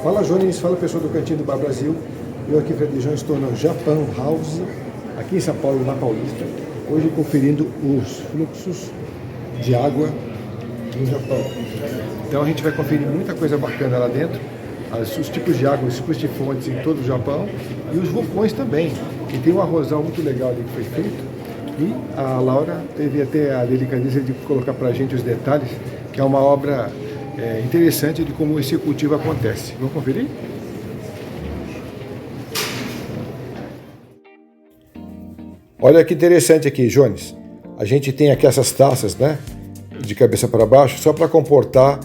Fala Jones, fala pessoal do Cantinho do Bar Brasil. Eu aqui, Fred João, estou no Japão House, aqui em São Paulo, na Paulista. Hoje conferindo os fluxos de água no Japão. Então a gente vai conferir muita coisa bacana lá dentro. Os tipos de água, os tipos de fontes em todo o Japão. E os vulcões também. E tem um arrozal muito legal ali que foi feito. E a Laura teve até a delicadeza de colocar pra gente os detalhes, que é uma obra interessante de como esse cultivo acontece. Vamos conferir? Olha que interessante aqui, Jones. A gente tem aqui essas taças, né? De cabeça para baixo, só para comportar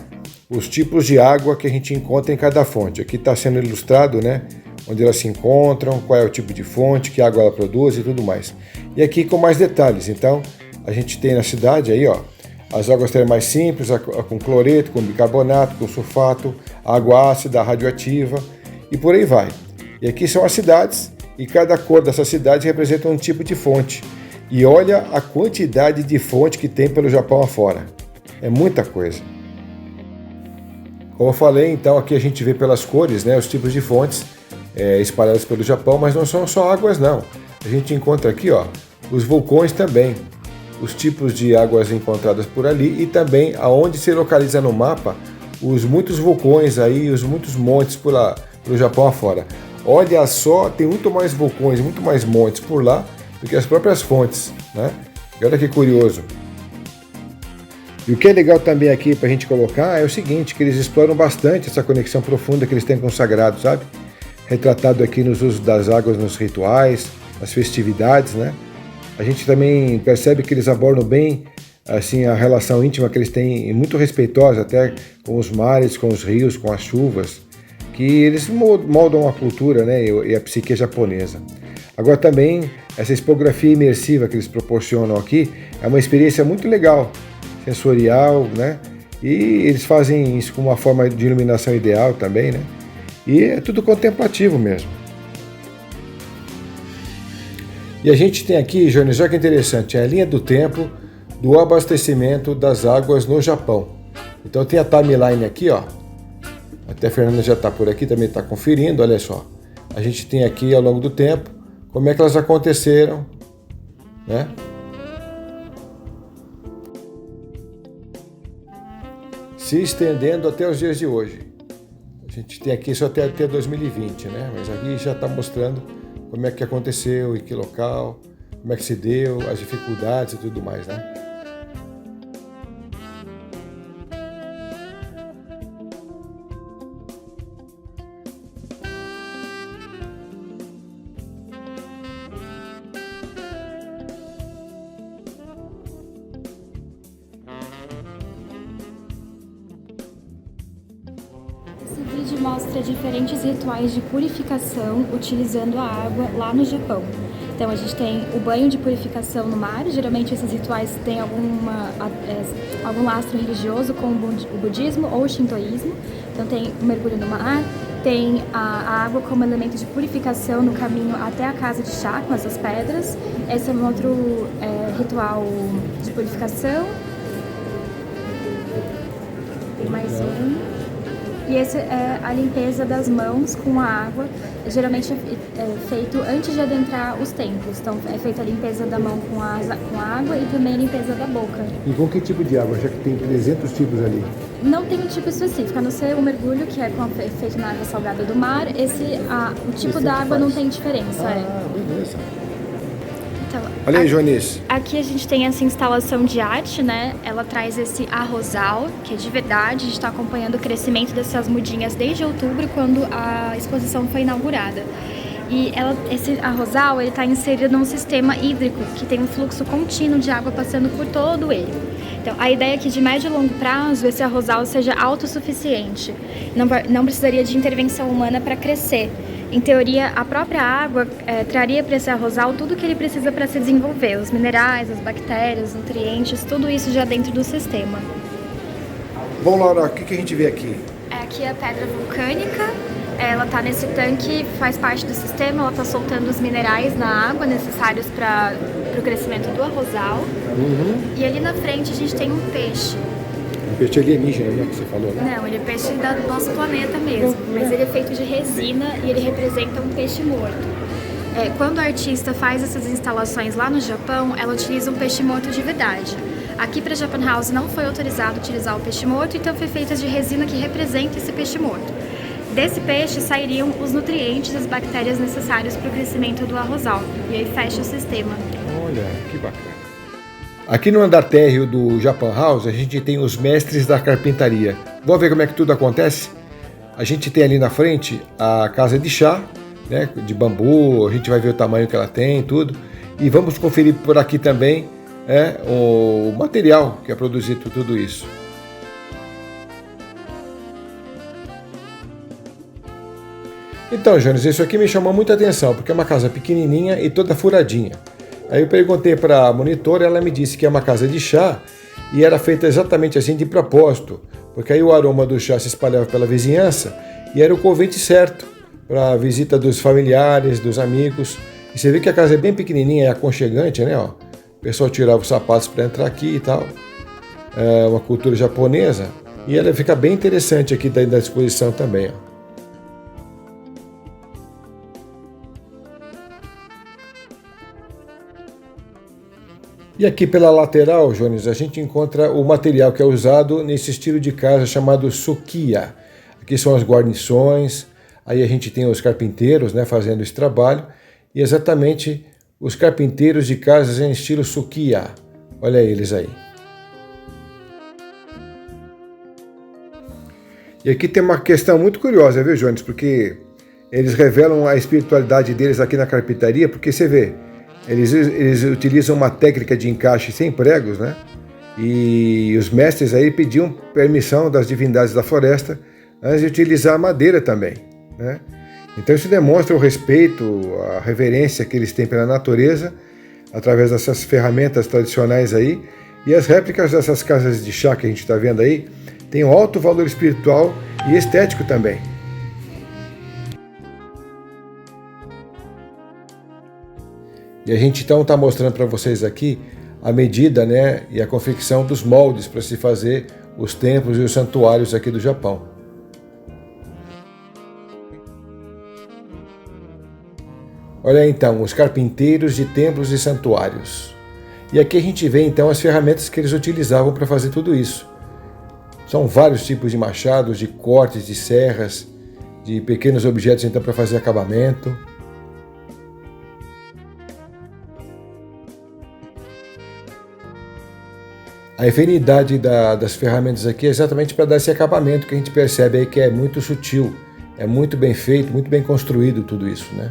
os tipos de água que a gente encontra em cada fonte. Aqui está sendo ilustrado, né? Onde elas se encontram, qual é o tipo de fonte, que água ela produz e tudo mais. E aqui com mais detalhes. Então, a gente tem na cidade aí, ó, as águas termais simples, com cloreto, com bicarbonato, com sulfato, água ácida, radioativa e por aí vai. E aqui são as cidades e cada cor dessa cidade representa um tipo de fonte. E olha a quantidade de fonte que tem pelo Japão afora. É muita coisa. Como eu falei, então aqui a gente vê pelas cores, né, os tipos de fontes espalhadas pelo Japão, mas não são só águas não. A gente encontra aqui, ó, os vulcões também, os tipos de águas encontradas por ali e também aonde se localiza no mapa os muitos vulcões aí, os muitos montes pelo Japão afora. Olha só, tem muito mais vulcões, muito mais montes por lá do que as próprias fontes, né? E olha que curioso. E o que é legal também aqui para a gente colocar é o seguinte, que eles exploram bastante essa conexão profunda que eles têm com o sagrado, sabe? Retratado aqui nos usos das águas nos rituais, nas festividades, né? A gente também percebe que eles abordam bem assim, a relação íntima que eles têm, muito respeitosa até com os mares, com os rios, com as chuvas, que eles moldam a cultura, né, e a psique japonesa. Agora também, essa expografia imersiva que eles proporcionam aqui é uma experiência muito legal, sensorial, né? E eles fazem isso com uma forma de iluminação ideal também, né? E é tudo contemplativo mesmo. E a gente tem aqui, Jones, olha que interessante, a linha do tempo do abastecimento das águas no Japão. Então tem a timeline aqui, ó. Até a Fernanda já está por aqui, também está conferindo, olha só. A gente tem aqui ao longo do tempo como é que elas aconteceram, né? Se estendendo até os dias de hoje. A gente tem aqui só até 2020, né? Mas aqui já está mostrando como é que aconteceu, em que local, como é que se deu, as dificuldades e tudo mais, né? Esse vídeo mostra diferentes rituais de purificação utilizando a água lá no Japão. Então a gente tem o banho de purificação no mar, geralmente esses rituais têm algum lastro religioso como o budismo ou o shintoísmo. Então tem o mergulho no mar, tem a água como elemento de purificação no caminho até a casa de chá com essas pedras. Esse é um outro ritual de purificação. Tem mais um. E esse é a limpeza das mãos com a água, geralmente é feito antes de adentrar os templos. Então é feita a limpeza da mão com a água e também a limpeza da boca. E com que tipo de água? Já que tem 300 tipos ali. Não tem um tipo específico, a não ser o mergulho, que é feito na água salgada do mar. O tipo da água não tem diferença. Beleza. Então, olha aí, Joanice. Aqui a gente tem essa instalação de arte, né? Ela traz esse arrozal, que é de verdade. A gente está acompanhando o crescimento dessas mudinhas desde outubro, quando a exposição foi inaugurada. E esse arrozal está inserido num sistema hídrico, que tem um fluxo contínuo de água passando por todo ele. Então, a ideia é que de médio e longo prazo, esse arrozal seja autossuficiente. Não precisaria de intervenção humana para crescer. Em teoria, a própria água traria para esse arrozal tudo o que ele precisa para se desenvolver, os minerais, as bactérias, os nutrientes, tudo isso já dentro do sistema. Bom, Laura, o que a gente vê aqui? Aqui é a pedra vulcânica, ela está nesse tanque, faz parte do sistema, ela está soltando os minerais na água necessários para o crescimento do arrozal. E ali na frente a gente tem um peixe. Um peixe alienígena, né, que você falou, né? Não, ele é peixe do nosso planeta mesmo, mas ele é feito de resina e ele representa um peixe morto. Quando a artista faz essas instalações lá no Japão, ela utiliza um peixe morto de verdade. Aqui para Japan House não foi autorizado utilizar o peixe morto, então foi feita de resina que representa esse peixe morto. Desse peixe sairiam os nutrientes, as bactérias necessárias para o crescimento do arrozal, e aí fecha o sistema. Olha, que bacana. Aqui no andar térreo do Japan House, a gente tem os mestres da carpintaria. Vamos ver como é que tudo acontece? A gente tem ali na frente a casa de chá, né, de bambu, a gente vai ver o tamanho que ela tem, tudo. E vamos conferir por aqui também o material que é produzido tudo isso. Então, Jones, isso aqui me chamou muita atenção, porque é uma casa pequenininha e toda furadinha. Aí eu perguntei para a monitora, ela me disse que é uma casa de chá e era feita exatamente assim de propósito, porque aí o aroma do chá se espalhava pela vizinhança e era o convite certo para a visita dos familiares, dos amigos. E você vê que a casa é bem pequenininha, é aconchegante, né? Ó. O pessoal tirava os sapatos para entrar aqui e tal. É uma cultura japonesa e ela fica bem interessante aqui da exposição também, ó. E aqui pela lateral, Jones, a gente encontra o material que é usado nesse estilo de casa chamado sukiya. Aqui são as guarnições, aí a gente tem os carpinteiros, né, fazendo esse trabalho, e exatamente os carpinteiros de casas em estilo sukiya. Olha eles aí. E aqui tem uma questão muito curiosa, viu, Jones? Porque eles revelam a espiritualidade deles aqui na carpintaria, porque você vê, eles utilizam uma técnica de encaixe sem pregos, né? E os mestres aí pediam permissão das divindades da floresta antes de utilizar a madeira também, né? Então isso demonstra o respeito, a reverência que eles têm pela natureza, através dessas ferramentas tradicionais aí. E as réplicas dessas casas de chá que a gente está vendo aí têm um alto valor espiritual e estético também. E a gente então está mostrando para vocês aqui a medida, né, e a confecção dos moldes para se fazer os templos e os santuários aqui do Japão. Olha aí, então, os carpinteiros de templos e santuários. E aqui a gente vê então as ferramentas que eles utilizavam para fazer tudo isso. São vários tipos de machados, de cortes, de serras, de pequenos objetos então para fazer acabamento. A infinidade das ferramentas aqui é exatamente para dar esse acabamento que a gente percebe aí que é muito sutil, é muito bem feito, muito bem construído tudo isso, né?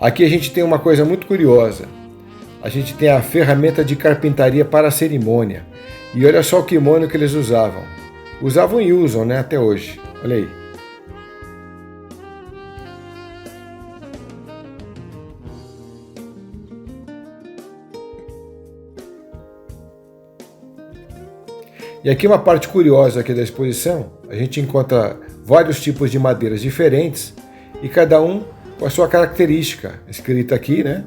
Aqui a gente tem uma coisa muito curiosa. A gente tem a ferramenta de carpintaria para a cerimônia. E olha só o kimono que eles usavam. Usavam e usam, né, até hoje. Olha aí. E aqui uma parte curiosa aqui da exposição, a gente encontra vários tipos de madeiras diferentes e cada um com a sua característica, escrita aqui, né?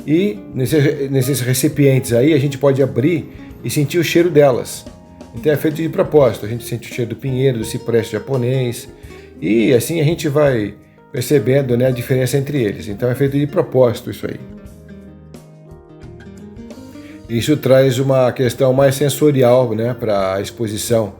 E nesses recipientes aí a gente pode abrir e sentir o cheiro delas. Então é feito de propósito, a gente sente o cheiro do pinheiro, do cipreste japonês, e assim a gente vai percebendo, né, a diferença entre eles. Então é feito de propósito isso aí. Isso traz uma questão mais sensorial, né, para a exposição.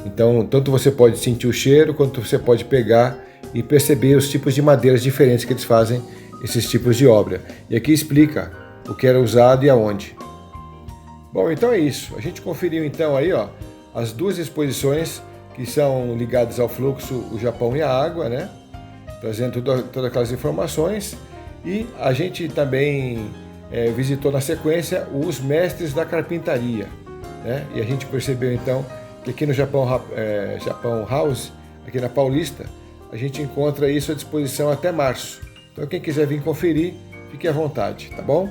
Então, tanto você pode sentir o cheiro, quanto você pode pegar e perceber os tipos de madeiras diferentes que eles fazem, esses tipos de obra. E aqui explica o que era usado e aonde. Bom, então é isso. A gente conferiu então aí, ó, as duas exposições que são ligadas ao fluxo, o Japão e a água, né? Trazendo todas aquelas informações. E a gente também visitou na sequência os mestres da carpintaria, né? E a gente percebeu então que aqui no Japão House, aqui na Paulista, a gente encontra isso à disposição até março. Então quem quiser vir conferir, fique à vontade, tá bom?